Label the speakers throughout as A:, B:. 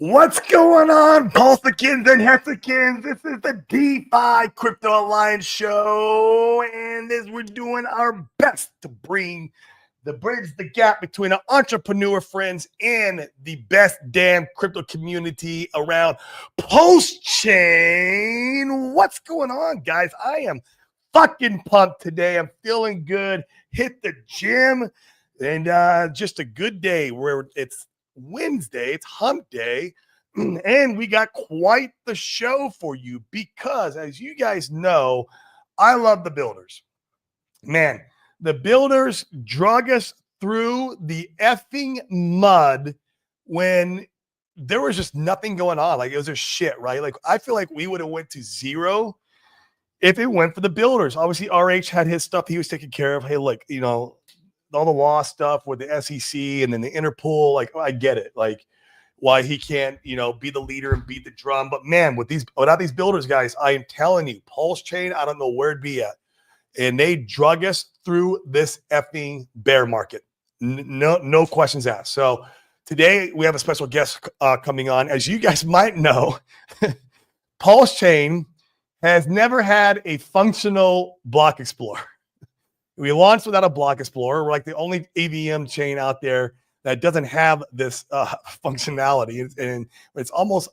A: What's going on, Pulsicans and Hexicans? This is the DeFi Crypto Alliance show, and as we're doing our best to bridge the gap between our entrepreneur friends and the best damn crypto community around post-chain. What's going on, guys? I am fucking pumped today. I'm feeling good. Hit the gym, and just a good day where it's Wednesday, it's hump day, and we got quite the show for you because, as you guys know, I love the builders. Man, the builders drug us through the effing mud when there was just nothing going on. Like, it was a shit, right? Like, I feel like we would have went to zero if it went for the builders. Obviously, RH had his stuff he was taking care of. Hey, look, all the law stuff with the SEC and then the Interpol, like, I get it, like why he can't, be the leader and beat the drum. But man, without these builders, guys, I am telling you, Pulse Chain, I don't know where it'd be at. And they drug us through this effing bear market. No questions asked. So today we have a special guest coming on. As you guys might know, Pulse Chain has never had a functional block explorer. We launched without a block explorer. We're like the only AVM chain out there that doesn't have this functionality. And it's almost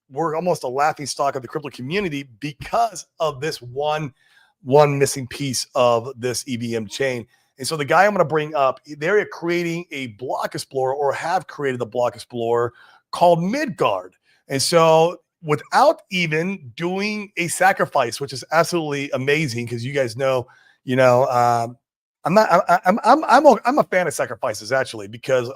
A: we're almost a laughing stock of the crypto community because of this one missing piece of this EVM chain. And so the guy I'm going to bring up, they're creating a block explorer, or have created the block explorer, called MidGard. And so without even doing a sacrifice, which is absolutely amazing, because you guys know, I'm a fan of sacrifices, actually, because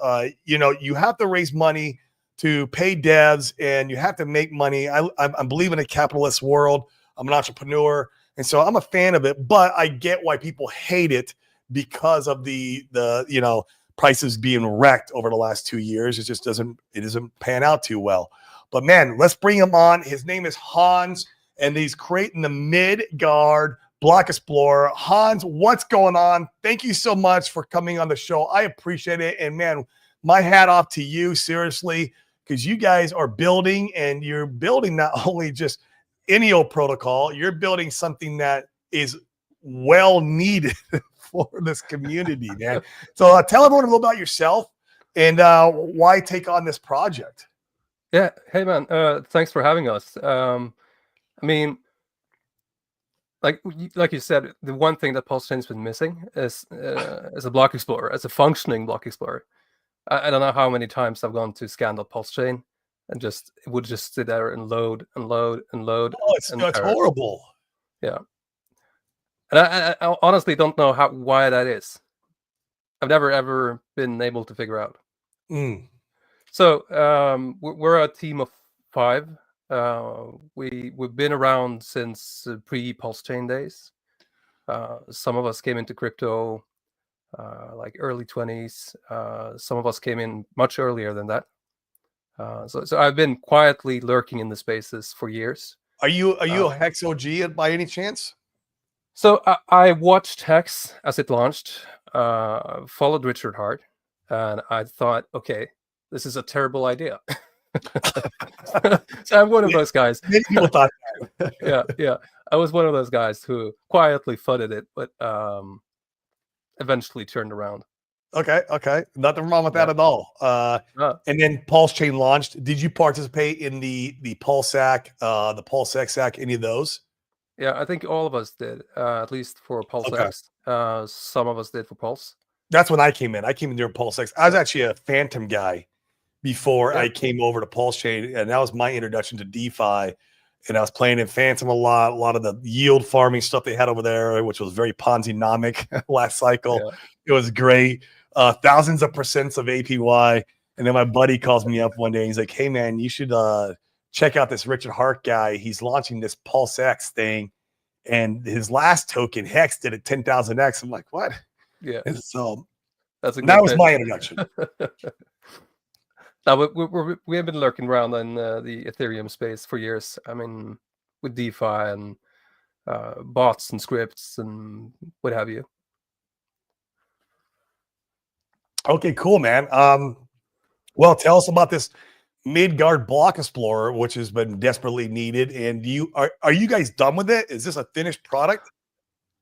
A: you have to raise money to pay devs and you have to make money. I believe in a capitalist world. I'm an entrepreneur, and so I'm a fan of it. But I get why people hate it because of the prices being wrecked over the last 2 years. It just doesn't pan out too well. But man, let's bring him on. His name is Hans, and he's creating the MidGard Block Explorer. Hans, what's going on? Thank you so much for coming on the show. I appreciate it. And man, my hat off to you, seriously, because you guys are building, and you're building not only just any old protocol, you're building something that is well needed for this community, man. So tell everyone a little about yourself and why take on this project.
B: Yeah. Hey, man. Thanks for having us. Like you said, the one thing that Pulse Chain's been missing is a block explorer, as a functioning block explorer. I don't know how many times I've gone to scan Pulse Chain and it would just sit there and load and load and load.
A: Oh, it's horrible.
B: Yeah. And I honestly don't know why that is. I've never ever been able to figure out. So we're a team of 5. We've been around since pre-Pulse Chain days. Some of us came into crypto like early 20s. Some of us came in much earlier than that. So I've been quietly lurking in the spaces for years.
A: Are you a Hex OG by any chance?
B: So I watched Hex as it launched, followed Richard Hart, and I thought, okay, this is a terrible idea. So I'm one of those guys.
A: Many people thought that.
B: Yeah. I was one of those guys who quietly fudded it, but eventually turned around.
A: Okay. Nothing wrong with that at all. And then Pulse Chain launched. Did you participate in the PulseSac, the PulseX, any of those?
B: Yeah, I think all of us did, at least for PulseX. Some of us did for Pulse.
A: That's when I came in. I came in during PulseX. I was actually a Phantom guy before I came over to Pulse Chain, and that was my introduction to DeFi. And I was playing in Phantom a lot of the yield farming stuff they had over there, which was very Ponzi-nomic last cycle. Yeah. It was great. Thousands of percents of APY. And then my buddy calls me up one day and he's like, hey man, you should check out this Richard Hart guy. He's launching this PulseX thing, and his last token Hex did it 10,000x. I'm like, what?
B: Yeah.
A: And so
B: that
A: was my introduction.
B: Now we have been lurking around in the Ethereum space for years. I mean, with DeFi and bots and scripts and what have you.
A: Okay, cool, man. Well, tell us about this MidGard Block Explorer, which has been desperately needed. And are you guys done with it? Is this a finished product?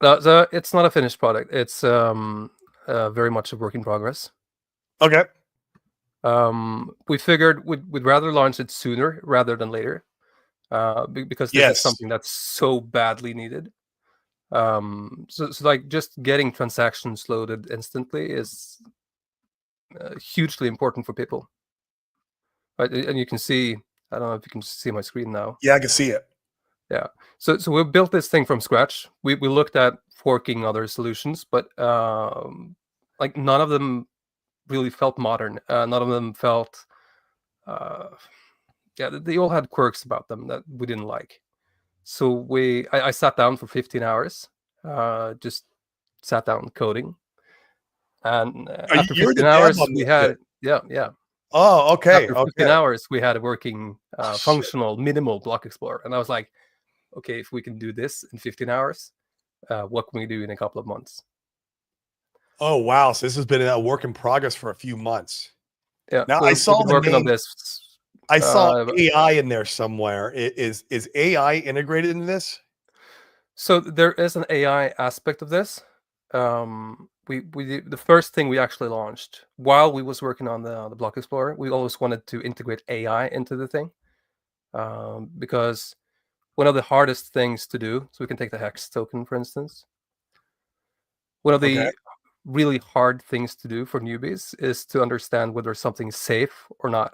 B: So it's not a finished product. It's very much a work in progress.
A: Okay.
B: We figured we'd rather launch it sooner rather than later, because this is something that's so badly needed. So like just getting transactions loaded instantly is hugely important for people. Right, and you can see, I don't know if you can see my screen now.
A: Yeah, I can see it.
B: Yeah. So we built this thing from scratch. We looked at forking other solutions, but like none of them really felt modern. None of them felt, yeah, they all had quirks about them that we didn't like. So I sat down for 15 hours, just sat down coding, and after 15 hours we had yeah.
A: Oh, okay.
B: After 15 hours we had a working functional minimal block explorer, and I was like, okay, if we can do this in 15 hours, what can we do in a couple of months?
A: Oh wow! So this has been a work in progress for a few months.
B: Yeah.
A: Now I saw
B: working on this.
A: I saw AI in there somewhere. Is AI integrated into this?
B: So there is an AI aspect of this. The first thing we actually launched while we was working on the Block Explorer, we always wanted to integrate AI into the thing, because one of the hardest things to do, so we can take the hex token for instance. One of the really hard things to do for newbies is to understand whether something is safe or not,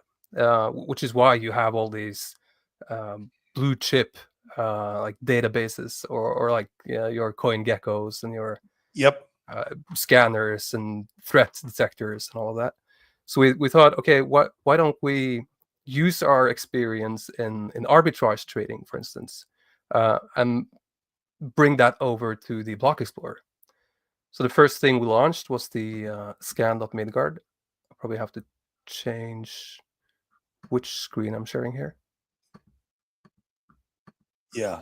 B: which is why you have all these blue chip like databases or like your CoinGeckos and your scanners and threat detectors and all of that. So we thought, okay, why don't we use our experience in arbitrage trading, for instance, and bring that over to the Block Explorer. So the first thing we launched was the scan.midgard. I'll probably have to change which screen I'm sharing here.
A: Yeah.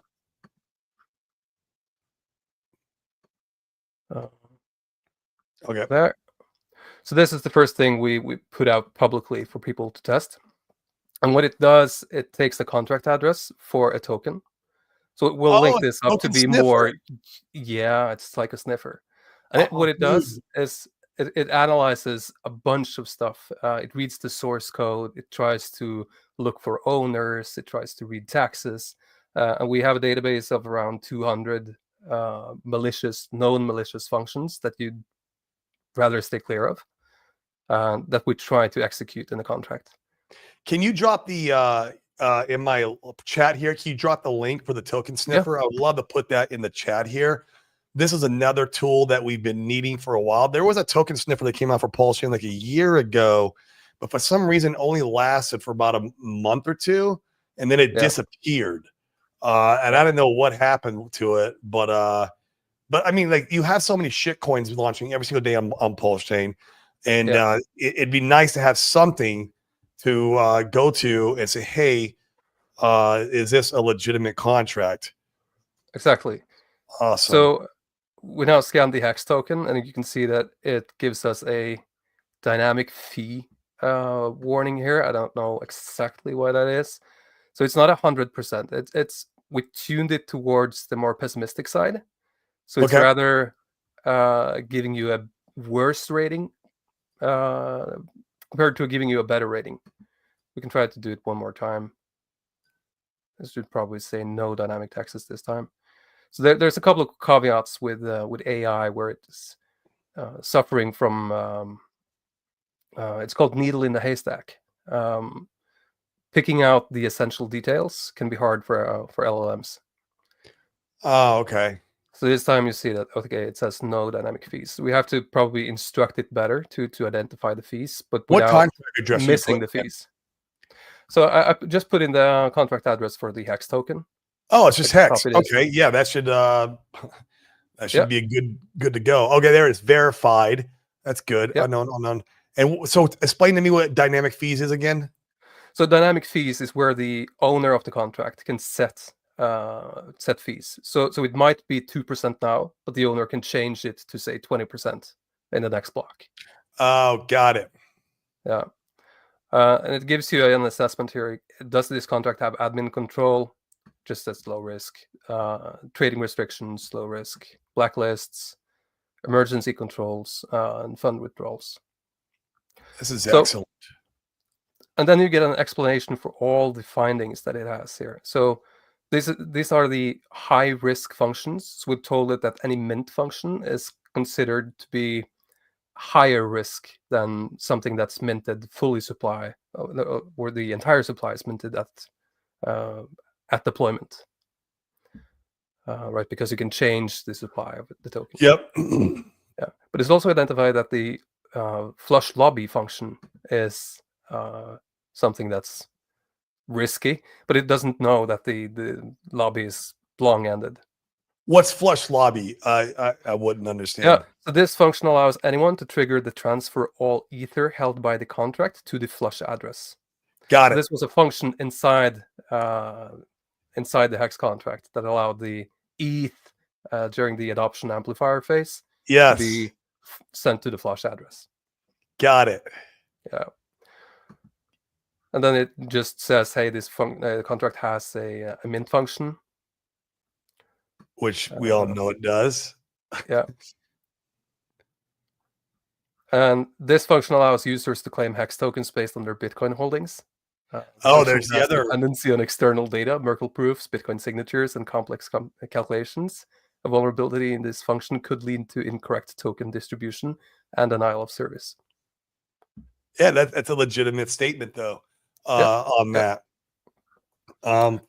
A: Okay.
B: There. So this is the first thing we put out publicly for people to test. And what it does, it takes the contract address for a token. So we'll link this up to be more. Yeah, it's like a sniffer. And what it does is it analyzes a bunch of stuff. It reads the source code. It tries to look for owners. It tries to read taxes. And we have a database of around 200 known malicious functions that you'd rather stay clear of, that we try to execute in the contract.
A: Can you drop the in my chat here? Can you drop the link for the token sniffer? I would love to put that in the chat here. This is another tool that we've been needing for a while. There was a token sniffer that came out for Pulse Chain like a year ago, but for some reason only lasted for about a month or two, and then it disappeared. And I didn't know what happened to it, but I mean, like, you have so many shit coins launching every single day on Pulse Chain, and it'd be nice to have something to go to and say, hey, is this a legitimate contract?
B: Exactly.
A: Awesome.
B: So we now scan the hex token, and you can see that it gives us a dynamic fee warning here. I don't know exactly why that is. So it's not 100%. It's we tuned it towards the more pessimistic side. So it's rather giving you a worse rating compared to giving you a better rating. We can try to do it one more time. This should probably say no dynamic taxes this time. So there's a couple of caveats with AI where it's suffering from it's called needle in the haystack. Picking out the essential details can be hard for LLMs.
A: Oh, okay.
B: So this time you see that, okay, it says no dynamic fees. So we have to probably instruct it better to identify the fees, but without missing the fees. So I just put in the contract address for the hex token.
A: Oh, it's just hex. Okay, yeah, that should be good to go. Okay, there it's verified. That's good. No. And so explain to me what dynamic fees is again.
B: So dynamic fees is where the owner of the contract can set fees. So it might be 2% now, but the owner can change it to say 20% in the next block.
A: Oh, got it.
B: Yeah. And it gives you an assessment here. Does this contract have admin control? Just as low risk. Trading restrictions, low risk. Blacklists, emergency controls, and fund withdrawals.
A: This is excellent.
B: And then you get an explanation for all the findings that it has here. So these are the high risk functions. So we've told it that any mint function is considered to be higher risk than something that's minted fully supply, or the entire supply is minted at deployment. Right, because you can change the supply of the token.
A: Yep.
B: Yeah, but it's also identified that the flush lobby function is something that's risky, but it doesn't know that the lobby is long-ended.
A: What's flush lobby? I wouldn't understand.
B: Yeah, so this function allows anyone to trigger the transfer all ether held by the contract to the flush address.
A: Got it.
B: This was a function inside the hex contract that allowed the ETH during the adoption amplifier phase to be sent to the flush address.
A: Got it.
B: Yeah. And then it just says, hey, this contract has a mint function.
A: Which we all know it does.
B: Yeah. And this function allows users to claim hex tokens based on their Bitcoin holdings.
A: There's the other
B: dependency on external data, Merkle proofs, Bitcoin signatures, and complex calculations. A vulnerability in this function could lead to incorrect token distribution and denial of service.
A: Yeah, that's a legitimate statement, though, on that.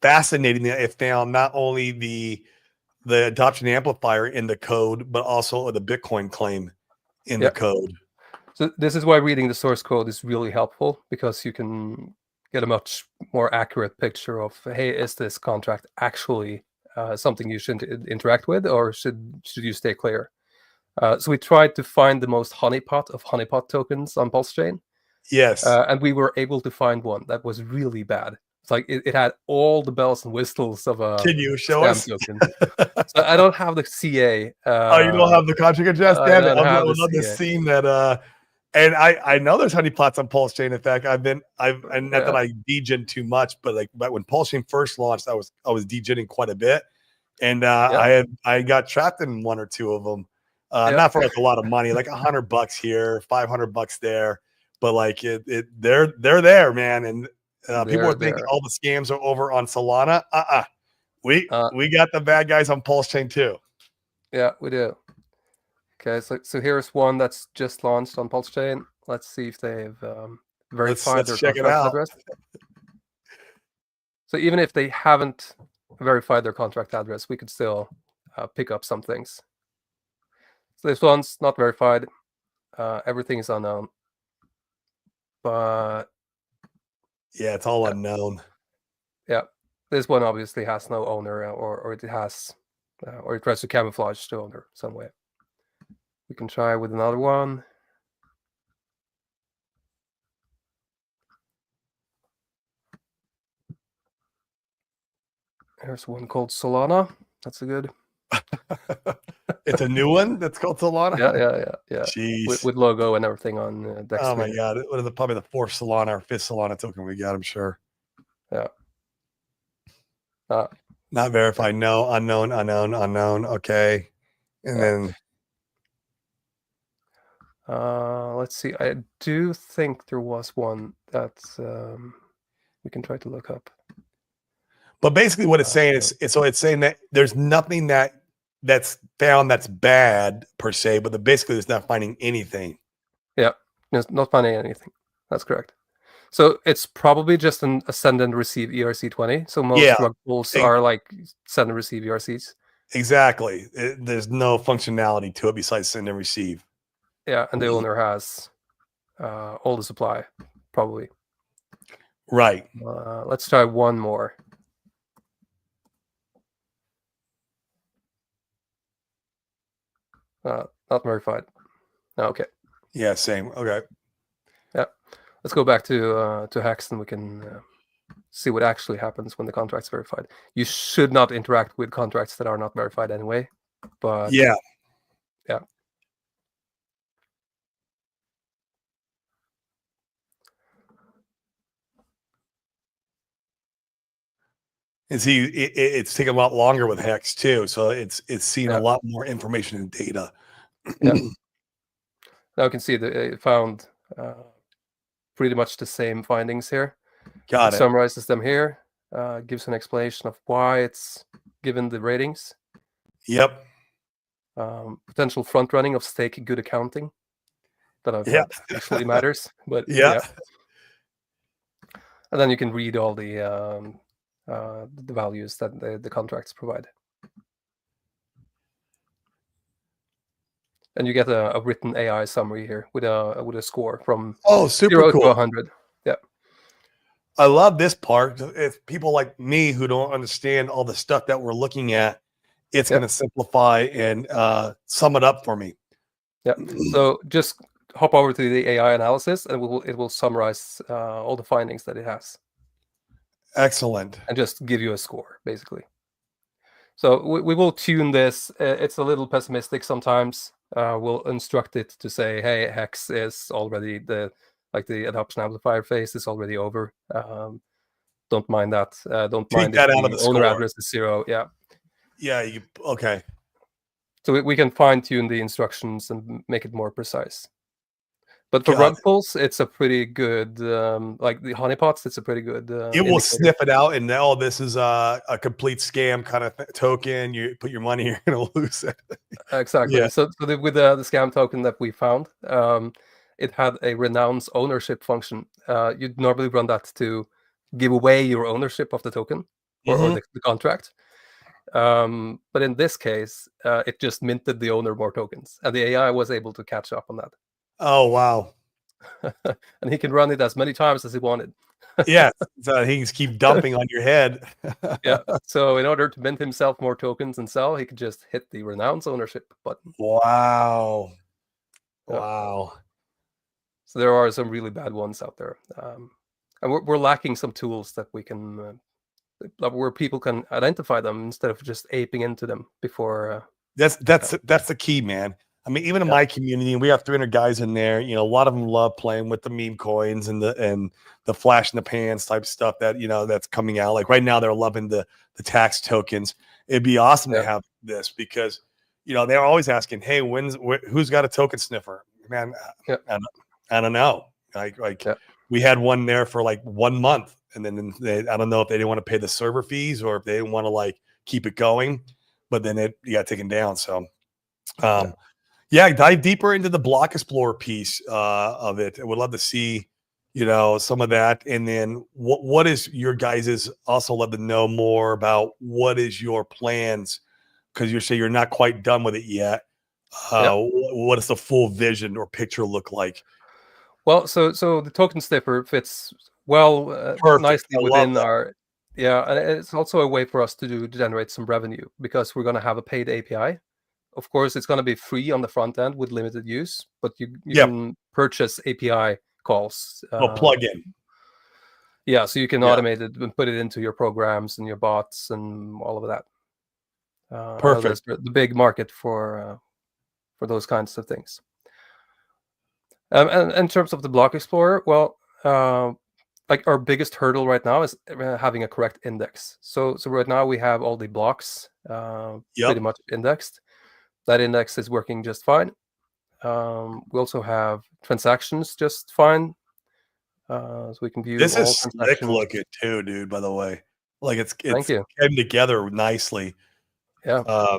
A: Fascinating that it found not only the adoption amplifier in the code, but also the Bitcoin claim in the code.
B: So this is why reading the source code is really helpful, because you can get a much more accurate picture of, hey, is this contract actually something you should interact with, or should you stay clear? So we tried to find the most honeypot of honeypot tokens on Pulse Chain.
A: Yes.
B: And we were able to find one that was really bad. It's like it had all the bells and whistles of a
A: Can you show us?
B: token. So I don't have the CA.
A: You don't have the contract address? Damn it. I would love to see that. And I know there's honeypots on Pulse Chain. In fact, not that I degen too much, but when Pulse Chain first launched, I was degenning quite a bit. And I got trapped in one or two of them. Not for a lot of money, like $100 here, $500 there. But they're there, man. And people are thinking all the scams are over on Solana. We got the bad guys on Pulse Chain too.
B: Yeah, we do. Okay, so here's one that's just launched on Pulse Chain. Let's see if they've verified their contract address. So even if they haven't verified their contract address, we could still pick up some things. So this one's not verified. Everything is unknown. But
A: yeah, it's all unknown.
B: Yeah, this one obviously has no owner, or it has, or it tries to camouflage the owner some way. We can try with another one. There's one called Solana. That's a good.
A: It's a new one that's called Solana.
B: Yeah.
A: Jeez.
B: With logo and everything on Dex.
A: Oh my god! What is probably the fourth Solana or fifth Solana token we got? I'm sure.
B: Yeah.
A: Not verified. No. Unknown. Okay. And then.
B: Let's see. I do think there was one that we can try to look up.
A: But basically, what it's saying is, it's saying that there's nothing that's found that's bad per se, but basically it's not finding anything.
B: Yeah, it's not finding anything. That's correct. So it's probably just a send and receive ERC20. So most rug pulls are like send and receive ERCs.
A: Exactly. There's no functionality to it besides send and receive.
B: Yeah, and the owner has all the supply, probably.
A: Right.
B: Let's try one more. Not verified. Okay.
A: Yeah, same. Okay.
B: Yeah. Let's go back to Hex, and we can see what actually happens when the contract's verified. You should not interact with contracts that are not verified anyway. But
A: yeah. And see, it's taking a lot longer with Hex too, so it's seeing a
B: Yeah.
A: lot more information and data.
B: Yeah. Now you can see that it found pretty much the same findings here.
A: Got
B: It
A: it.
B: summarizes them here, gives an explanation of why it's given the ratings.
A: Yep.
B: Potential front running of stake good accounting that I've
A: Yeah.
B: heard actually matters, but
A: Yeah.
B: yeah. And then you can read all the values that the contracts provide. And you get a written AI summary here with a score from
A: Super
B: 0 to
A: cool.
B: 100. Yeah.
A: I love this part. If people like me who don't understand all the stuff that we're looking at, it's going to simplify and sum it up for me.
B: Yeah. So just hop over to the AI analysis, and it will summarize all the findings that it has.
A: Excellent.
B: And just give you a score, basically. So we will tune this. It's a little pessimistic sometimes. We'll instruct it to say, hey, Hex is already the adoption amplifier phase is already over. Don't mind that. Don't
A: Take
B: mind
A: that
B: if
A: out of
B: the
A: the
B: owner
A: score.
B: address is 0. Yeah.
A: Yeah. Okay.
B: So we can fine tune the instructions and make it more precise. But for
A: Got
B: rug pulls, it's a pretty good, like the honeypots, it's a pretty good
A: it will
B: indicator.
A: sniff it out and now this is a complete scam kind of token. You put your money, you're going to lose it.
B: Exactly.
A: Yeah.
B: So with the scam token that we found, it had a renounce ownership function. You'd normally run that to give away your ownership of the token or the contract. But in this case, it just minted the owner more tokens, and the AI was able to catch up on that.
A: Oh, wow.
B: And he can run it as many times as he wanted.
A: Yeah. So he can keep dumping on your head.
B: Yeah. So in order to mint himself more tokens and sell, he could just hit the renounce ownership button.
A: Wow.
B: Yeah.
A: Wow.
B: So there are some really bad ones out there, and we're lacking some tools that we can where people can identify them instead of just aping into them before.
A: That's the key, man. I mean, even in my community, we have 300 guys in there. You know, a lot of them love playing with the meme coins and the flash in the pans type stuff that that's coming out. Like right now, they're loving the tax tokens. It'd be awesome to have this because they're always asking, "Hey, who's got a token sniffer?" Man, I don't know. Like we had one there for like 1 month, and then I don't know if they didn't want to pay the server fees or if they didn't want to like keep it going, but then it got taken down. So. Dive deeper into the Block Explorer piece of it. I would love to see, some of that. And then what is your guys's, also love to know more about what is your plans, because you say you're not quite done with it yet. What does the full vision or picture look like?
B: Well, so the token sniffer fits well nicely within our, and it's also a way for us to generate some revenue because we're going to have a paid API. Of course, it's going to be free on the front end with limited use, but you can purchase API calls.
A: Plug in.
B: Yeah, so you can automate it and put it into your programs and your bots and all of that.
A: Perfect.
B: There's the big market for those kinds of things. And in terms of the Block Explorer, well, like our biggest hurdle right now is having a correct index. So right now we have all the blocks pretty much indexed. That index is working just fine. We also have transactions just fine. So we can view
A: this
B: all
A: is slick looking too, dude, by the way. Like it's
B: Thank you.
A: came together nicely.
B: Yeah.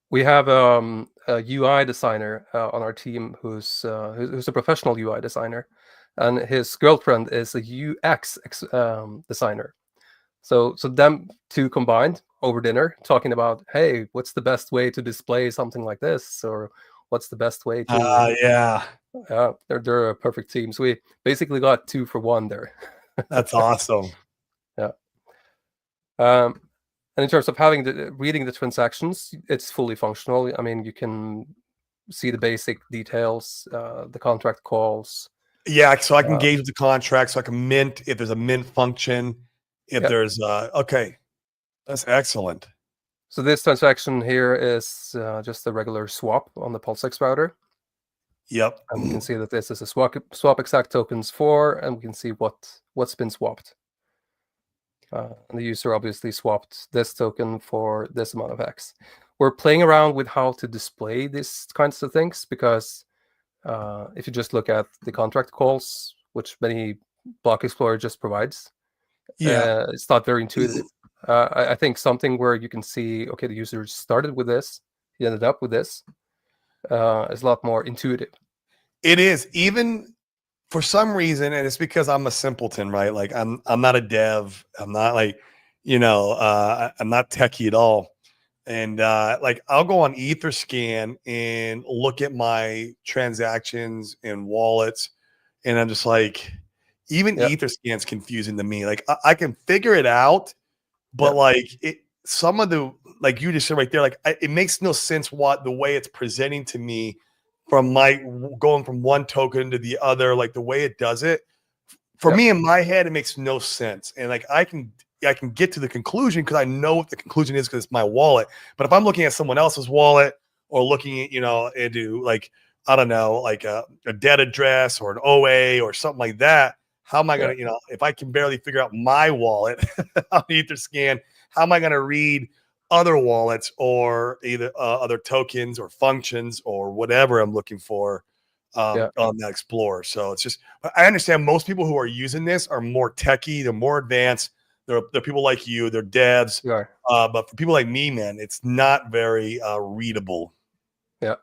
B: We have a UI designer on our team who's a professional UI designer, and his girlfriend is a UX designer. So them two combined over dinner, talking about, hey, what's the best way to display something like this, or what's the best way to they're a perfect team. So we basically got 2 for 1 there.
A: That's awesome.
B: Yeah. And in terms of reading the transactions, it's fully functional. I mean, you can see the basic details, the contract calls.
A: Yeah, so I can gauge the contract, so I can mint if there's a mint function. If there's okay, that's excellent.
B: So this transaction here is just a regular swap on the PulseX router.
A: Yep.
B: And we can see that this is a swap exact tokens 4, and we can see what's been swapped. And the user obviously swapped this token for this amount of hex. We're playing around with how to display these kinds of things because if you just look at the contract calls, which many Block Explorer just provides, it's not very intuitive. I think something where you can see, okay, the user started with this, he ended up with this, is a lot more intuitive.
A: It is, even for some reason, and it's because I'm a simpleton, right? Like I'm not a dev. I'm not like, I'm not techie at all. And like I'll go on Etherscan and look at my transactions and wallets, and I'm just like, even Etherscan's confusing to me. Like I can figure it out, but like some of the, like you just said right there, like it makes no sense what the way it's presenting to me from my going from one token to the other, like the way it does it. For me in my head, it makes no sense. And like I can get to the conclusion because I know what the conclusion is because it's my wallet. But if I'm looking at someone else's wallet or looking at, into like, I don't know, like a debt address or an OA or something like that, how am I going to, if I can barely figure out my wallet on Etherscan, how am I going to read other wallets or either other tokens or functions or whatever I'm looking for on that Explorer? So it's just, I understand most people who are using this are more techie, they're more advanced. They're people like you, they're devs. But for people like me, man, it's not very readable.
B: Yeah.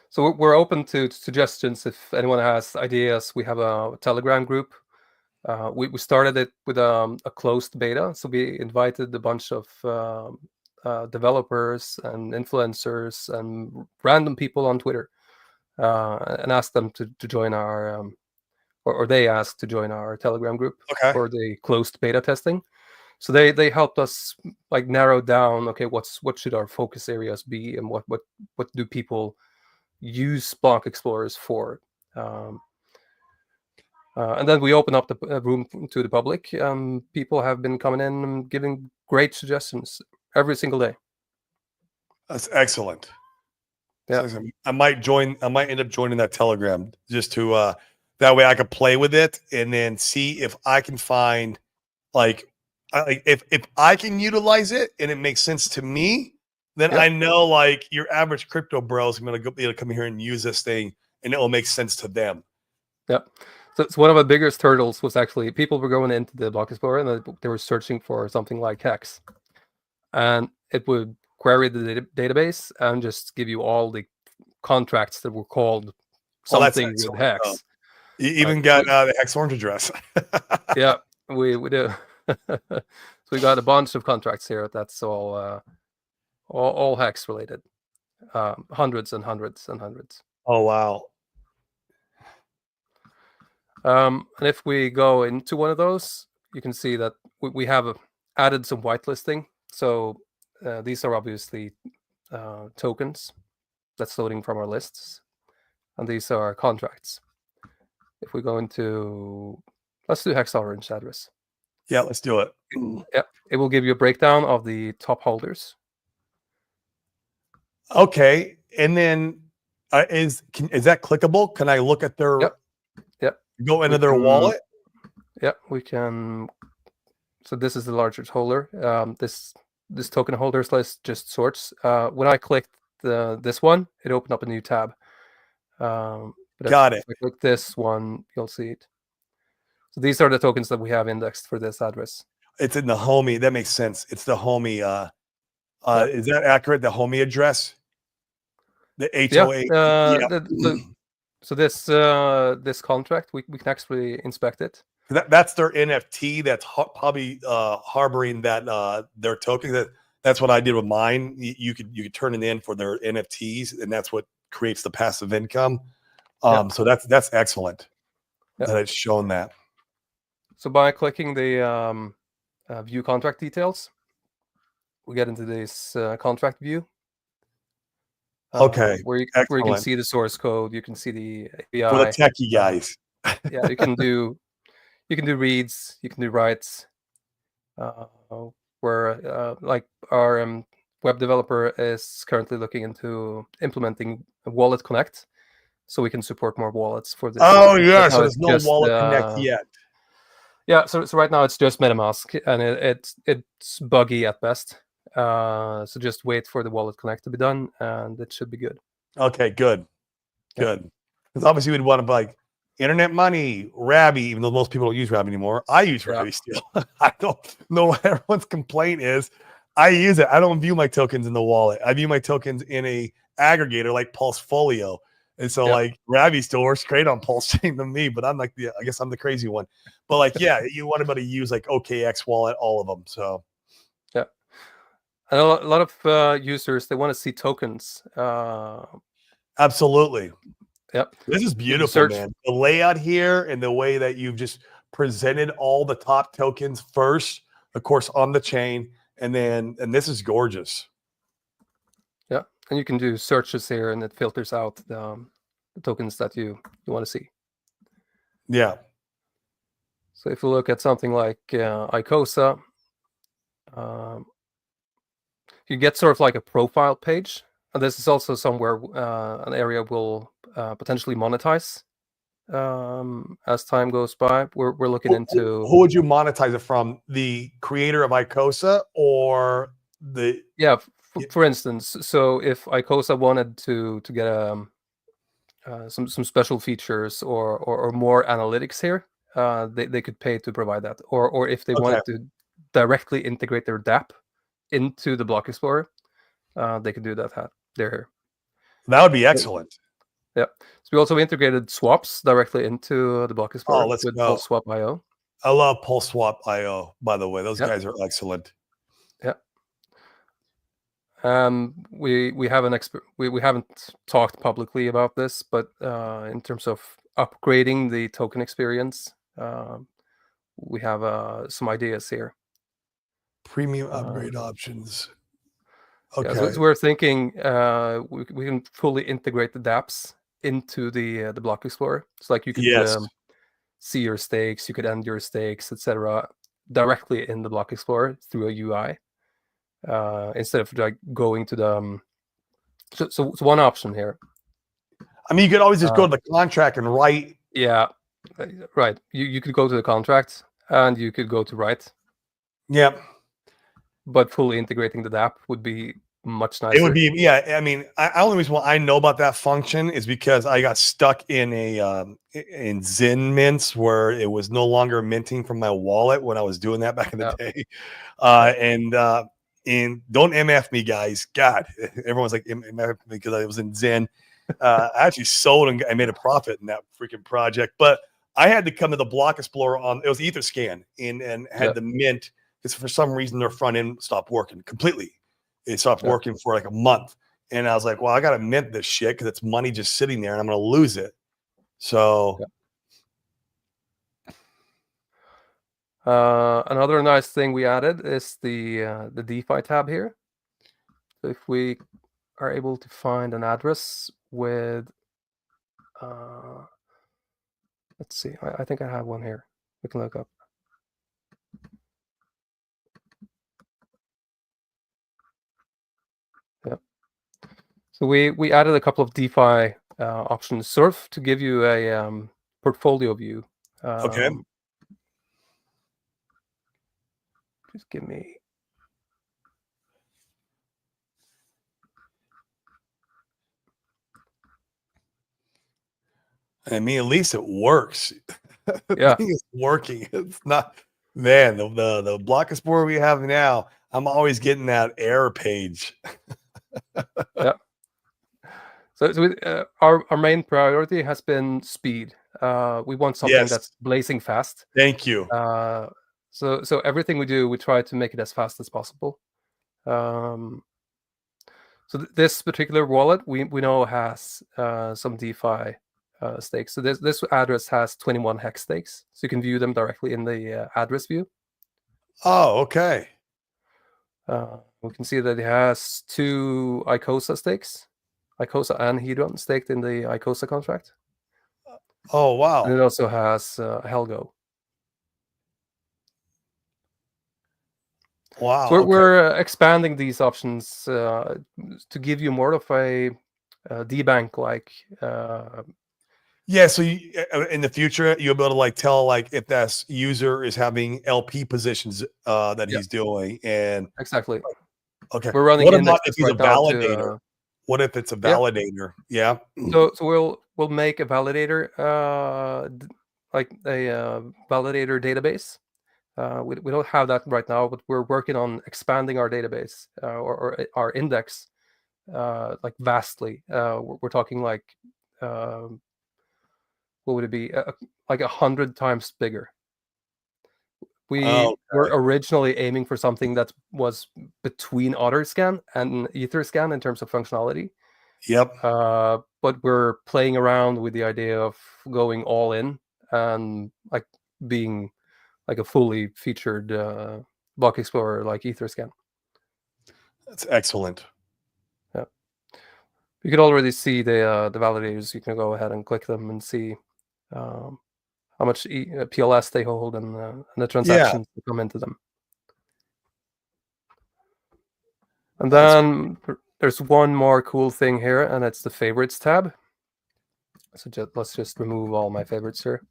B: So we're open to suggestions. If anyone has ideas, we have a Telegram group. We started it with a closed beta. So we invited a bunch of developers and influencers and random people on Twitter and asked them to join our, or they asked to join our Telegram group for the closed beta testing. So they helped us like narrow down, okay, what should our focus areas be and what do people use Block Explorers for. And then we open up the room to the public. People have been coming in and giving great suggestions every single day.
A: That's excellent.
B: Yeah,
A: I might end up joining that Telegram just to that way I could play with it and then see if I can find like if I can utilize it and it makes sense to me, then I know like your average crypto bro is going to be able to come here and use this thing and it will make sense to them.
B: Yep. So it's one of the biggest hurdles was actually people were going into the Block Explorer and they were searching for something like hex, and it would query the database and just give you all the contracts that were called something with hex.
A: You even got the hex orange address.
B: Yeah, we do. So we got a bunch of contracts here. That's all hex related. Hundreds and hundreds and hundreds.
A: Oh wow.
B: And if we go into one of those, you can see that we have added some whitelisting. So these are obviously tokens that's loading from our lists, and these are contracts. If we go into, let's do hex orange address.
A: Yeah, let's do it.
B: Yeah, it will give you a breakdown of the top holders.
A: Okay, and then is that clickable? Can I look at their?
B: Yep.
A: Go into their wallet.
B: Yep, we can. So this is the largest holder. This token holders list just sorts. When I clicked this one, it opened up a new tab.
A: Got it.
B: If I click this one, you'll see it. So these are the tokens that we have indexed for this address.
A: It's in the homie. That makes sense. It's the homie. Is that accurate? The homie address? The HOA.
B: So this contract, we can actually inspect it.
A: That's their NFT. That's probably harboring that their token. That's what I did with mine. You could turn it in for their NFTs, and that's what creates the passive income. So that's excellent that it's shown that.
B: So by clicking the view contract details, we get into this contract view.
A: Okay.
B: Where you can see the source code, you can see the API.
A: For the techie guys.
B: Yeah, you can do reads, you can do writes. Where like our web developer is currently looking into implementing a Wallet Connect, so we can support more wallets for this.
A: Oh yeah, so there's no Wallet Connect yet.
B: Yeah, so right now it's just MetaMask, and it's buggy at best. So just wait for the wallet connect to be done, and it should be good.
A: Okay, good. Good. Because obviously we'd want to like internet money, Rabby, even though most people don't use Rabby anymore. I use Rabby still. I don't know what everyone's complaint is. I use it. I don't view my tokens in the wallet. I view my tokens in a aggregator like Pulsefolio. And so like Rabby still works great on Pulse Chain than me, but I'm like I guess I'm the crazy one. But like, yeah, you want to use like OKX wallet, all of them. So
B: yeah. And a lot of users, they want to see tokens.
A: absolutely.
B: Yep.
A: This is beautiful, man. The layout here and the way that you've just presented all the top tokens first, of course, on the chain, and this is gorgeous.
B: Yeah, and you can do searches here, and it filters out the tokens that you want to see.
A: Yeah.
B: So if we look at something like Icosa, you get sort of like a profile page, and this is also somewhere an area will potentially monetize as time goes by. We're looking into
A: who would you monetize it from? The creator of Icosa or the
B: for instance, so if Icosa wanted to get some special features or more analytics here, they could pay to provide that, or if they wanted to directly integrate their dApp into the Block Explorer, they could do that. They're here.
A: That would be excellent.
B: Yeah. So we also integrated swaps directly into the Block Explorer with PulseSwap.io.
A: I love PulseSwap.io, by the way. Those guys are excellent.
B: Yeah. We have we haven't talked publicly about this, but in terms of upgrading the token experience, we have some ideas here.
A: Premium upgrade options. Okay.
B: Yeah, so we're thinking we can fully integrate the dApps into the Block Explorer. It's like you could see your stakes, you could end your stakes, etc., directly in the Block Explorer through a UI, instead of like going to the. So it's one option here.
A: I mean, you could always just go to the contract and write.
B: Yeah, right. You could go to the contract and you could go to write.
A: Yep.
B: But fully integrating the dApp would be much nicer.
A: It would be, yeah. I mean, only reason why I know about that function is because I got stuck in in Zen mints where it was no longer minting from my wallet when I was doing that back in the day. And don't MF me, guys. God, everyone's like MF me because I was in Zen. I actually sold and I made a profit in that freaking project, but I had to come to the Block Explorer it was Etherscan and had the mint because for some reason their front end stopped working completely. It stopped working for like a month. And I was like, well, I got to mint this shit because it's money just sitting there and I'm going to lose it. So.
B: Another nice thing we added is the DeFi tab here. So if we are able to find an address with, let's see, I think I have one here. We can look up. Yeah. So we added a couple of DeFi options, sort of to give you a portfolio view.
A: Okay.
B: Just give me.
A: I mean, at least it works.
B: Yeah,
A: it's working. It's not, man. The Block Explorer we have now, I'm always getting that error page.
B: Yeah. So our main priority has been speed. We want something that's blazing fast.
A: Thank you.
B: So everything we do, we try to make it as fast as possible. So this particular wallet, we know has some DeFi stakes. So this address has 21 hex stakes, so you can view them directly in the address view.
A: Oh, okay.
B: We can see that it has 2 Icosa stakes, Icosa and Hedron staked in the Icosa contract.
A: Oh, wow.
B: And it also has Helgo.
A: Wow.
B: So we're expanding these options to give you more of a debank like
A: Yeah, so in the future, you'll be able to like tell like if that user is having LP positions that
B: Yeah,
A: he's doing, and
B: exactly.
A: okay,
B: We're running
A: what about if
B: indexes
A: he's a
B: right now
A: validator?
B: to
A: What if it's a
B: yeah.
A: validator? Yeah.
B: So we'll make a validator, like a validator database. We don't have that right now, but we're working on expanding our database or our index like vastly. We're talking like what would it be? Like 100 times bigger. We
A: Oh,
B: were originally aiming for something that was between OtterScan and EtherScan in terms of functionality.
A: yep.
B: But we're playing around with the idea of going all in and like being like a fully featured block explorer like EtherScan.
A: That's excellent.
B: Yeah, you could already see the validators. You can go ahead and click them and see um, how much PLS they hold and the
A: Yeah,
B: transactions that come into them. And
A: that's
B: then there's one more cool thing here, and it's the favorites tab. So let's just remove all my favorites here.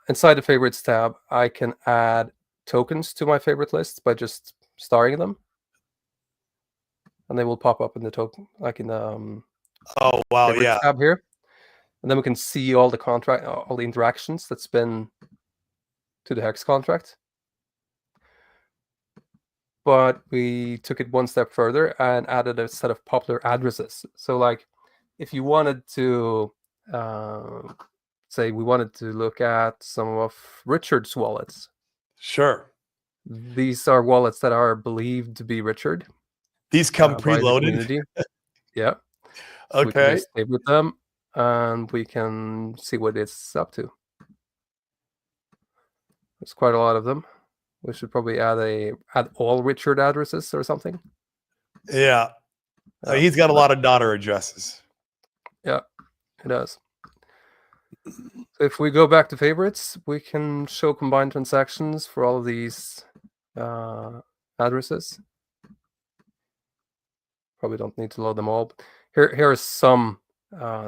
B: Inside the favorites tab, I can add tokens to my favorite list by just starring them, and they will pop up in the token, like in the
A: oh wow,
B: favorites
A: yeah.
B: tab here. And then we can see all the interactions that's been to the hex contract. But we took it one step further and added a set of popular addresses. So like if you wanted to say we wanted to look at some of Richard's wallets.
A: Sure.
B: These are wallets that are believed to be Richard
A: These come
B: by the
A: preloaded.
B: community. Yeah. So we can
A: Okay.
B: just favorite them and we can see what it's up to. There's quite a lot of them. We should probably add all Richard addresses or something.
A: Yeah. He's got a lot of daughter addresses.
B: Yeah, it does. So if we go back to favorites, we can show combined transactions for all of these addresses. Probably don't need to load them all. But here are some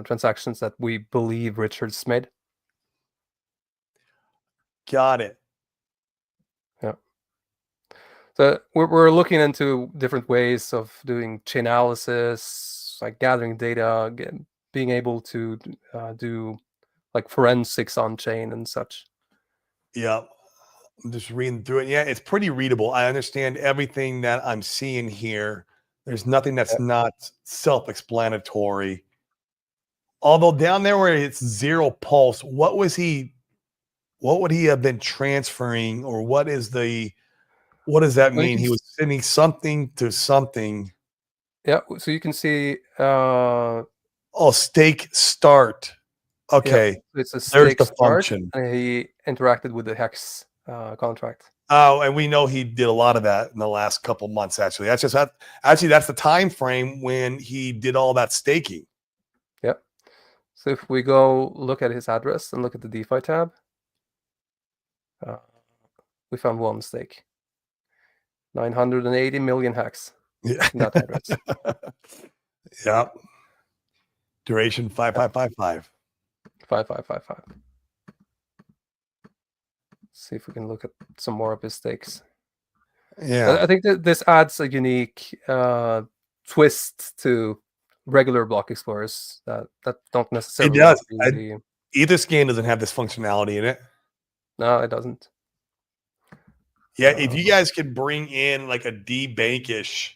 B: transactions that we believe Richard's made.
A: Got it.
B: Yeah. So we're looking into different ways of doing chain analysis, like gathering data, being able to do like forensics on chain and such.
A: Yeah. I'm just reading through it. Yeah, it's pretty readable. I understand everything that I'm seeing here. There's nothing that's not self-explanatory. Although down there where it's zero pulse, what would he have been transferring, or what does that
B: Well,
A: mean? He was sending something to something.
B: yeah, so you can see
A: Stake start. Okay.
B: Yeah, it's a
A: There's
B: stake
A: the
B: start,
A: function.
B: and he interacted with the hex contract.
A: Oh, and we know he did a lot of that in the last couple months. Actually, that's the time frame when he did all that staking.
B: Yep. So if we go look at his address and look at the DeFi tab, we found one stake. 980 million hex in that address.
A: Yep. Duration 5555.
B: 5555. See if we can look at some more of his stakes.
A: Yeah.
B: I think that this adds a unique twist to regular block explorers that don't necessarily.
A: It does. EtherScan doesn't have this functionality in it.
B: No, it doesn't.
A: Yeah, if you guys could bring in like a debankish,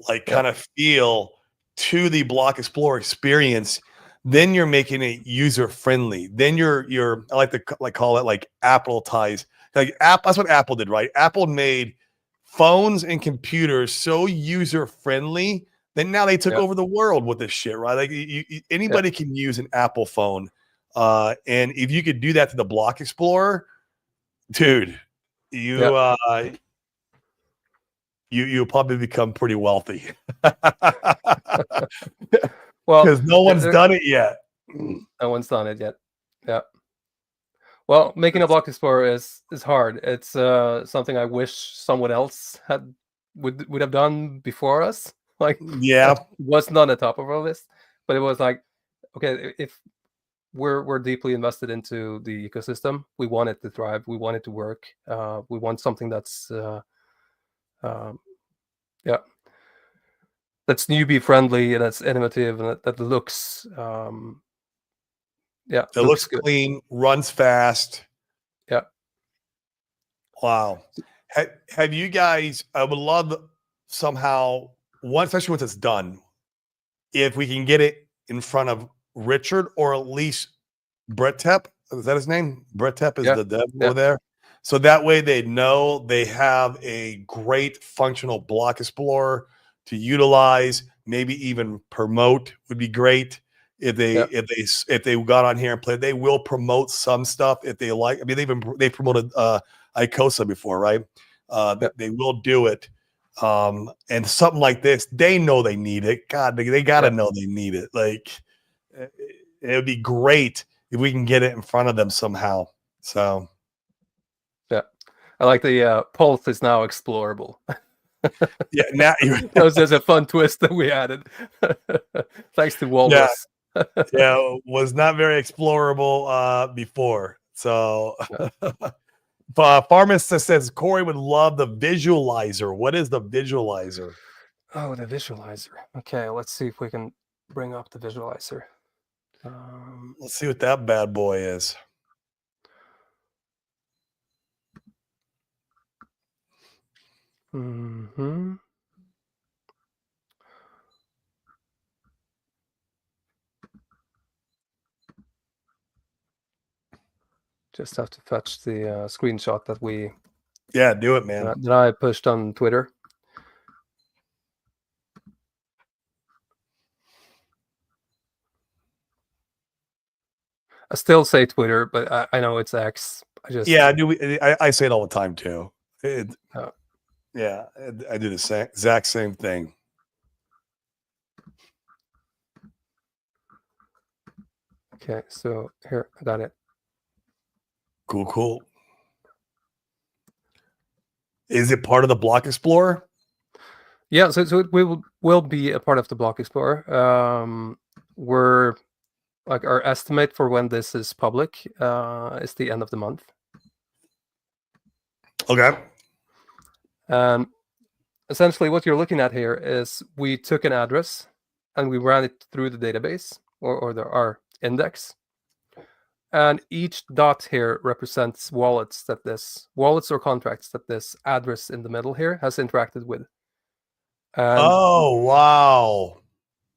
A: like kind of feel to the block explorer experience, then you're making it user friendly. Then you're I like to call it like Apple ties. Like that's what Apple did, right? Apple made phones and computers so user friendly that now they took over the world with this shit, right? Like anybody can use an Apple phone, and if you could do that to the block explorer, dude, you'll probably become pretty wealthy.
B: Well,
A: because no one's done it yet.
B: No one's done it yet. Yeah. Well, making a block explorer is hard. It's something I wish someone else would have done before us. Like,
A: yeah,
B: was not on the top of our list, but it was like okay, if we're deeply invested into the ecosystem, we want it to thrive, we want it to work, we want something that's yeah, that's newbie friendly and that's innovative and that looks
A: It
B: looks
A: looks
B: good.
A: clean, runs fast.
B: Yeah.
A: Wow. Have you guys? I would love somehow one, especially once it's done, if we can get it in front of Richard or at least Brett Tepp. Is that his name? Brett Tepp is
B: Yeah.
A: the dev
B: Yeah.
A: over there. So that way they know they have a great functional block explorer to utilize, maybe even promote would be great. If they got on here and played, they will promote some stuff if they like. I mean, they promoted Icosa before, right? They will do it. And something like this, they know they need it. God, they gotta know they need it. Like it would be great if we can get it in front of them somehow. So
B: yeah, I like the pulse is now explorable.
A: yeah, now
B: that was just a fun twist that we added. Thanks to Walrus.
A: Yeah, was not very explorable before. So Pharmacist says Corey would love the visualizer. What is the visualizer?
B: Oh, the visualizer. Okay, let's see if we can bring up the visualizer.
A: Let's see what that bad boy is.
B: Mm-hmm. Just have to fetch the screenshot that we.
A: Yeah, do it, man.
B: That I pushed on Twitter. I still say Twitter, but I know it's X.
A: I do. I say it all the time too. Yeah, I do the exact same thing.
B: Okay, so here, I got it.
A: Cool. Is it part of the Block Explorer?
B: Yeah, so it will be a part of the Block Explorer. We're like our estimate for when this is public is the end of the month.
A: Okay.
B: Essentially, what you're looking at here is we took an address and we ran it through the database or our index. And each dot here represents wallets or contracts that this address in the middle here has interacted with. And
A: oh, wow.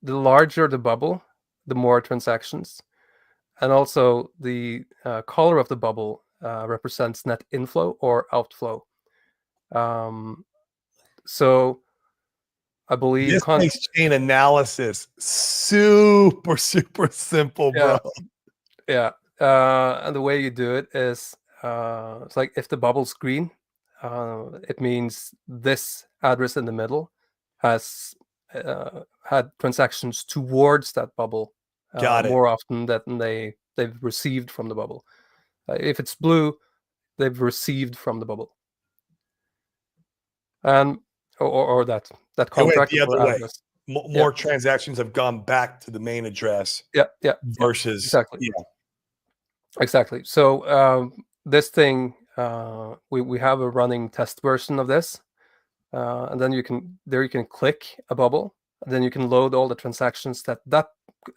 B: The larger the bubble, the more transactions. And also the color of the bubble represents net inflow or outflow. So I believe
A: this makes chain analysis super simple, bro.
B: Yeah. And the way you do it is it's like if the bubble's green, it means this address in the middle has had transactions towards that bubble more often than they've received from the bubble. If it's blue, they've received from the bubble. And or that contract
A: the other way.
B: address.
A: More transactions have gone back to the main address.
B: Yeah.
A: Versus
B: exactly. Exactly. So this thing, we have a running test version of this, and then you can click a bubble, and then you can load all the transactions that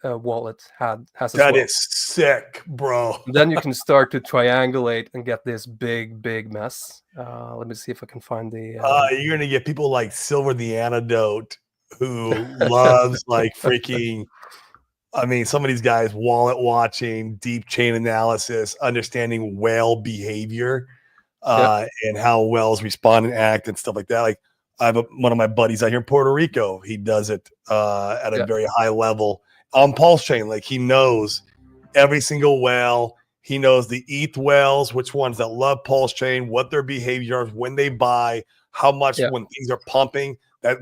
B: wallet has as well.
A: That is sick, bro.
B: And then you can start to triangulate and get this big mess. Let me see if I can find the.
A: You're gonna get people like Silver the Antidote who loves like freaking. I mean, some of these guys wallet watching, deep chain analysis, understanding whale behavior, and how whales respond and act and stuff like that. Like I have one of my buddies out here in Puerto Rico. He does it at a very high level on Pulse Chain. Like he knows every single whale. He knows the ETH whales, which ones that love Pulse Chain, what their behavior is, when they buy, how much when things are pumping,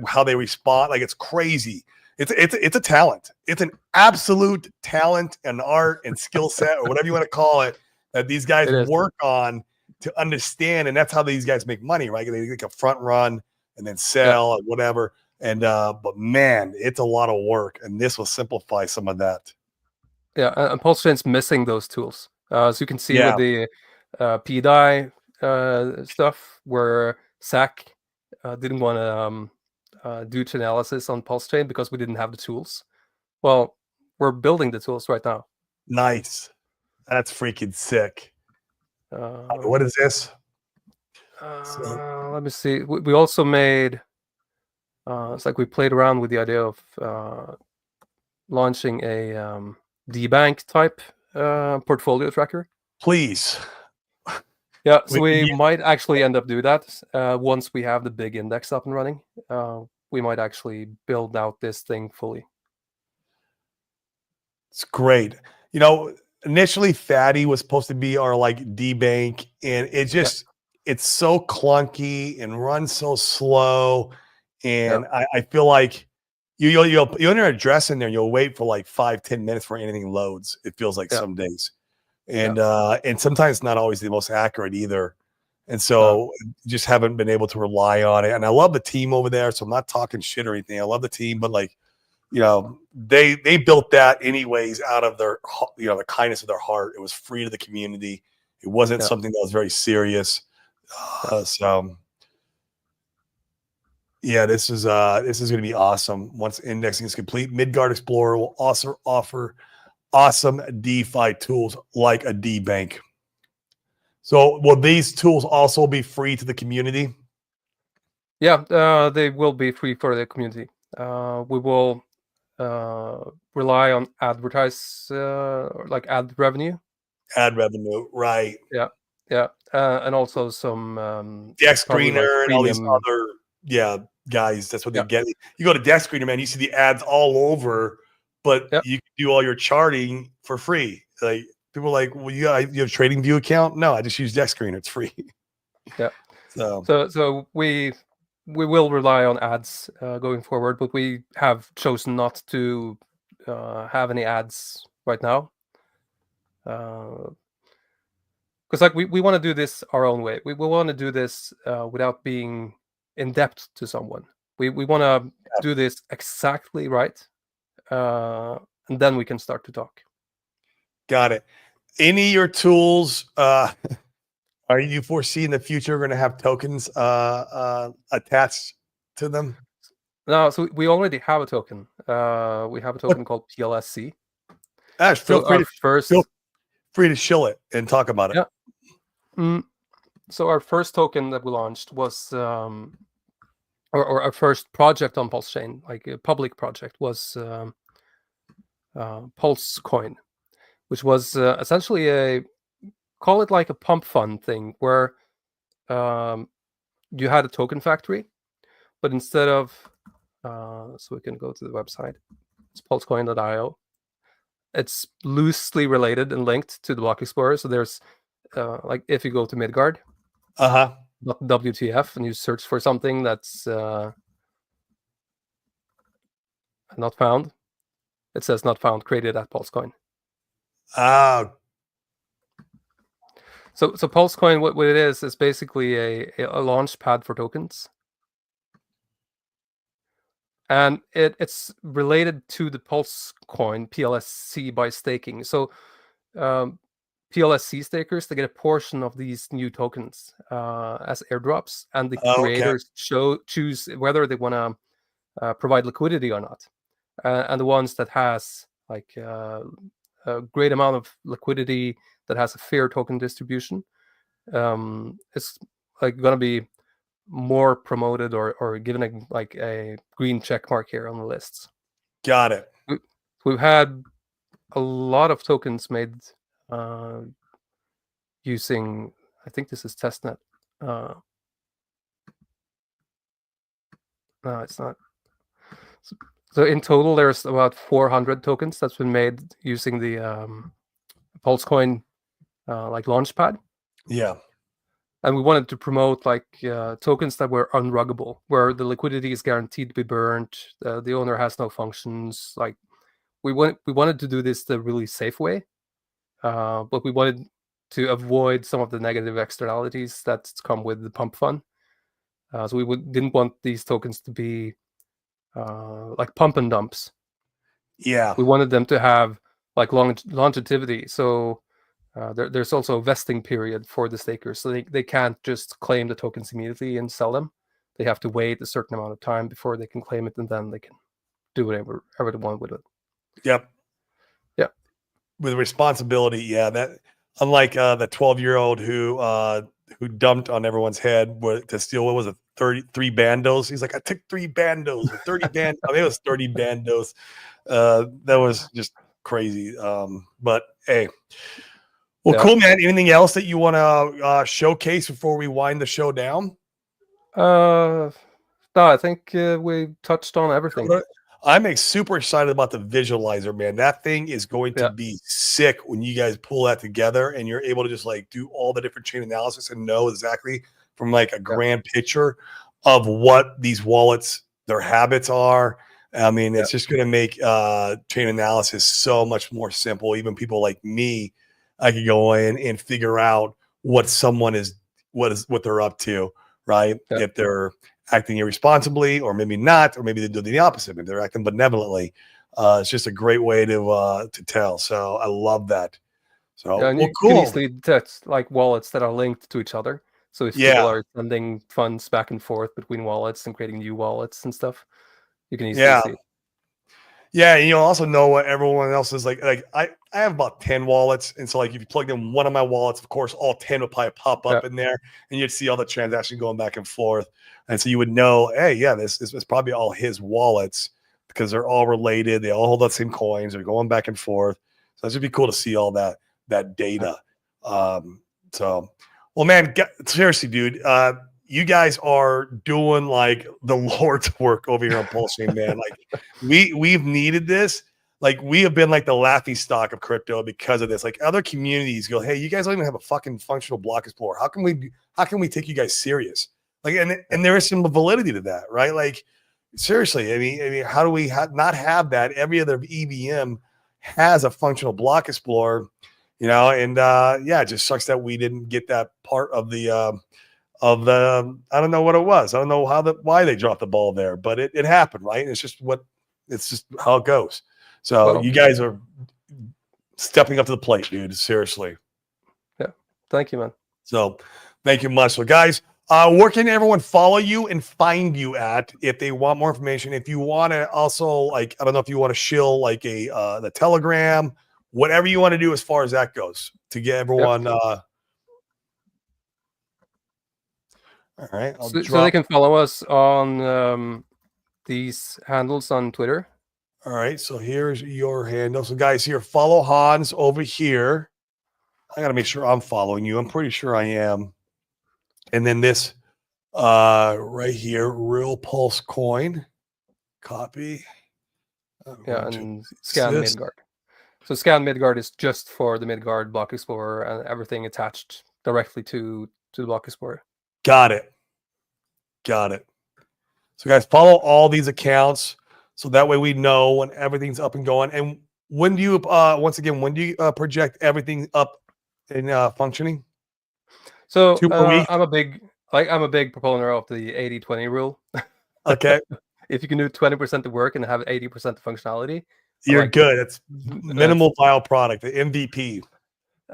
A: how they respond. Like it's crazy. It's a talent. It's an absolute talent and art and skill set or whatever you want to call it that these guys work on to understand. And that's how these guys make money, right? They take a front run and then sell or whatever. And but man, it's a lot of work. And this will simplify some of that.
B: Yeah, and Pulse Chain's missing those tools. So you can see
A: Yeah.
B: with the PDI stuff where SAC didn't want to do chainalysis on Pulse Chain because we didn't have the tools. Well, we're building the tools right now.
A: Nice. That's freaking sick. What is this?
B: Let me see. We also made. It's like we played around with the idea of launching a DBank type portfolio tracker.
A: Please.
B: Yeah, so we might actually end up do that once we have the big index up and running. We might actually build out this thing fully.
A: It's great. You know, initially Fatty was supposed to be our like DBank, and it just it's so clunky and runs so slow. And I feel like you'll enter an address in there and you'll wait for like 5-10 minutes for anything loads. It feels like some days. And sometimes it's not always the most accurate either. And so just haven't been able to rely on it. And I love the team over there. So I'm not talking shit or anything. I love the team, but like, you know, they built that anyways out of their, you know, the kindness of their heart. It was free to the community. It wasn't something that was very serious. So yeah, this is going to be awesome. Once indexing is complete, MidGard Explorer will also offer awesome DeFi tools like a DBank. So will these tools also be free to the community?
B: Yeah, they will be free for the community. We will rely on like ad revenue.
A: Ad revenue, right?
B: Yeah, and also some
A: Deck
B: Screener like
A: and all these other guys. That's what they get. You go to Deck Screener, man. You see the ads all over, but you can do all your charting for free. Like people are like, well, you have a TradingView account? No, I just use Deck Screener. It's free.
B: Yeah. So we will rely on ads going forward, but we have chosen not to have any ads right now. Because like we want to do this our own way. We want to do this without being in debt to someone. We want to do this exactly right, and then we can start to talk.
A: Got it. Any of your tools, are you foreseeing the future going to have tokens attached to them?
B: No, so we already have a token. We have a token called PLSC.
A: Ash, feel free to shill it and talk about it.
B: Yeah. So our first token that we launched was, or our first project on Pulse Chain, like a public project, was Pulse Coin, which was essentially call it like a pump fund thing, where you had a token factory, but instead of, so we can go to the website, it's pulsecoin.io. It's loosely related and linked to the Block Explorer. So there's, like, if you go to MidGard, WTF, and you search for something that's not found, it says not found, created at PulseCoin. So PulseCoin, what it is basically a launch pad for tokens. And it's related to the PulseCoin PLSC by staking. So PLSC stakers, they get a portion of these new tokens as airdrops, and the creators choose whether they want to provide liquidity or not. And the ones that has like a great amount of liquidity, that has a fair token distribution, it's like going to be more promoted or given a green check mark here on the lists.
A: Got it.
B: We've had a lot of tokens made using, I think this is testnet. No, it's not. So in total, there's about 400 tokens that's been made using the PulseCoin like launchpad.
A: Yeah.
B: And we wanted to promote like tokens that were unruggable, where the liquidity is guaranteed to be burned. The owner has no functions. Like we wanted to do this the really safe way, but we wanted to avoid some of the negative externalities that come with the pump fund. So we didn't want these tokens to be like pump and dumps.
A: Yeah.
B: We wanted them to have like longevity. So there's also a vesting period for the stakers, so they can't just claim the tokens immediately and sell them. They have to wait a certain amount of time before they can claim it, and then they can do whatever they want with it.
A: Yep.
B: Yeah.
A: With responsibility, yeah. That unlike the 12-year-old who dumped on everyone's head to steal, what was it, 33 bandos? He's like, I took 3 bandos or 30 band. I mean, it was 30 bandos. That was just crazy. But hey, well, cool, man. Anything else that you want to showcase before we wind the show down?
B: No, I think we touched on everything.
A: I'm super excited about the visualizer, man. That thing is going to be sick when you guys pull that together and you're able to just like do all the different chain analysis and know exactly from like a grand picture of what these wallets, their habits are. I mean, it's just going to make chain analysis so much more simple. Even people like me, I could go in and figure out what someone is, what they're up to, right? If they're acting irresponsibly, or maybe not, or maybe they do the opposite. Maybe they're acting benevolently. It's just a great way to tell. So I love that. So
B: and you can easily detect like wallets that are linked to each other. So if people are sending funds back and forth between wallets and creating new wallets and stuff, you can easily see it.
A: Yeah, and you'll also know what everyone else is like. Like I have about 10 wallets, and so like if you plugged in one of my wallets, of course, all 10 would probably pop up in there, and you'd see all the transactions going back and forth, and so you would know, hey, yeah, this is probably all his wallets because they're all related. They all hold the same coins. They're going back and forth. So it should be cool to see all that data. So, well, man, seriously, dude. You guys are doing like the Lord's work over here on Pulsing, man. Like we've needed this. Like we have been like the laughing stock of crypto because of this. Like other communities go, hey, you guys don't even have a fucking functional block explorer. How can we take you guys serious? Like, and there is some validity to that, right? Like seriously, I mean, how do we not have that? Every other EVM has a functional block explorer, you know, and yeah, it just sucks that we didn't get that part of the I don't know what it was. I don't know why they dropped the ball there, but it happened, right? It's just how it goes. So you guys are stepping up to the plate, dude. Seriously.
B: Yeah. Thank you, man.
A: So thank you much. So guys, where can everyone follow you and find you at if they want more information? If you want to also, like, I don't know if you want to shill like the Telegram, whatever you want to do as far as that goes to get everyone all right.
B: So they can follow us on these handles on Twitter.
A: All right. So here's your handle. So guys, here, follow Hans over here. I got to make sure I'm following you. I'm pretty sure I am. And then this right here, Real Pulse Coin. Copy.
B: And scan MidGard. So scan MidGard is just for the MidGard Block Explorer and everything attached directly to the Block Explorer.
A: Got it. So guys, follow all these accounts so that way we know when everything's up and going. And when do you when do you project everything up and functioning?
B: So I'm a big proponent of the 80-20 rule.
A: Okay.
B: If you can do 20% of work and have 80% of functionality,
A: you're good. It's minimal viable product, the MVP.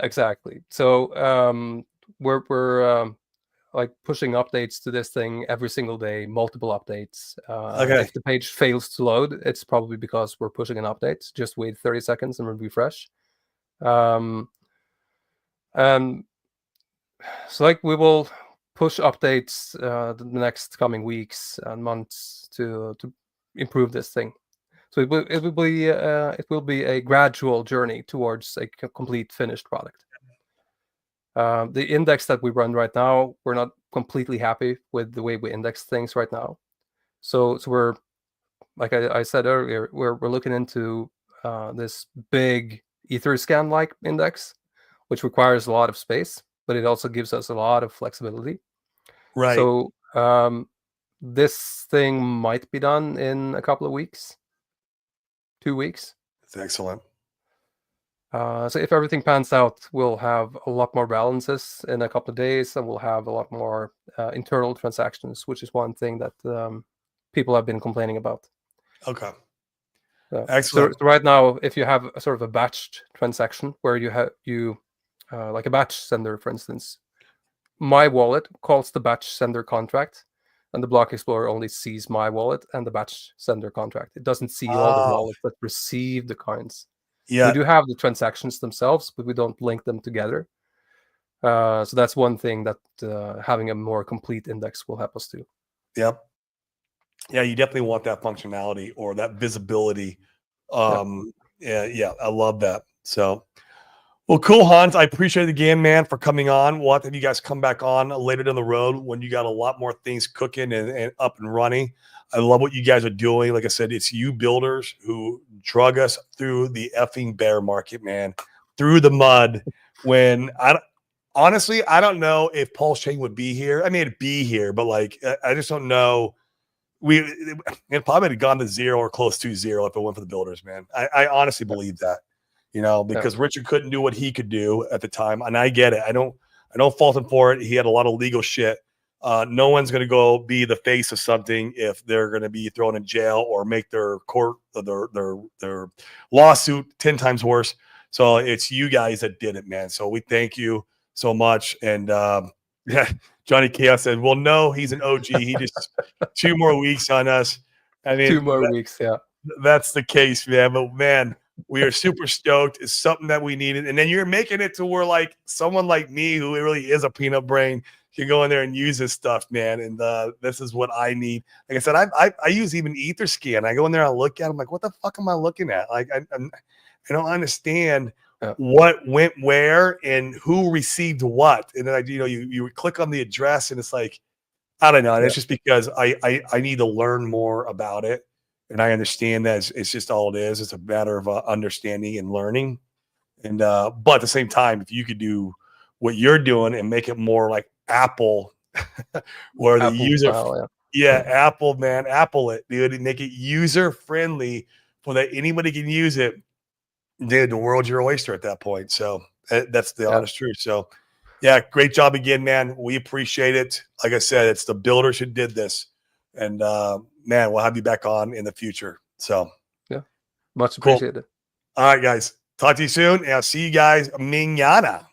B: Exactly. So we're like pushing updates to this thing every single day, multiple updates. If the page fails to load, it's probably because we're pushing an update. Just wait 30 seconds and refresh. So like we will push updates the next coming weeks and months to improve this thing. So it will be a gradual journey towards a complete finished product. The index that we run right now, we're not completely happy with the way we index things right now. So we're, like I said earlier, we're looking into this big Etherscan-like index, which requires a lot of space, but it also gives us a lot of flexibility.
A: Right.
B: So this thing might be done in a couple of weeks, 2 weeks.
A: That's excellent.
B: So if everything pans out, we'll have a lot more balances in a couple of days, and we'll have a lot more internal transactions, which is one thing that people have been complaining about.
A: Okay. Excellent.
B: So right now, if you have a sort of a batched transaction where you have like a batch sender, for instance, my wallet calls the batch sender contract, and the Block Explorer only sees my wallet and the batch sender contract. It doesn't see all the wallets that receive the coins.
A: Yeah.
B: We do have the transactions themselves, but we don't link them together. So that's one thing that having a more complete index will help us do.
A: Yep. Yeah, you definitely want that functionality or that visibility. Yeah, I love that. So, well, cool, Hans. I appreciate it again, man, for coming on. We'll have you guys come back on later down the road when you got a lot more things cooking and up and running. I love what you guys are doing. Like I said, it's you builders who drug us through the effing bear market, man, through the mud. When honestly, I don't know if Pulse Chain would be here. I mean, it'd be here, but like, I just don't know. It probably would have gone to 0 or close to 0 if it went for the builders, man. I honestly believe that, because Richard couldn't do what he could do at the time, and I get it. I don't fault him for it. He had a lot of legal shit. No one's going to go be the face of something if they're going to be thrown in jail or make their court their lawsuit 10 times worse. So it's you guys that did it, man. So we thank you so much. And yeah, Johnny Chaos said, well, no, he's an OG. He just 2 more weeks on us. I mean,
B: 2 more weeks. Yeah,
A: that's the case, man. But man, we are super stoked. It's something that we needed. And then you're making it to where like someone like me, who really is a peanut brain, can go in there and use this stuff, man. And this is what I need. Like I said, I use even Etherscan. I go in there, I look at it, I'm like, what the fuck am I looking at? Like, I don't understand what went where and who received what. And then you click on the address and it's like, I don't know. And it's just because I need to learn more about it. And I understand that it's just all it is. It's a matter of understanding and learning. And but at the same time, if you could do what you're doing and make it more like Apple, where the user, Apple, man, Apple it, dude, and make it user friendly so that anybody can use it. Dude, the world's your oyster at that point. So that's the honest truth. So yeah, great job again, man. We appreciate it. Like I said, it's the builders who did this. And man, we'll have you back on in the future. So
B: yeah, much appreciated.
A: All right, guys. Talk to you soon. And I'll see you guys mañana.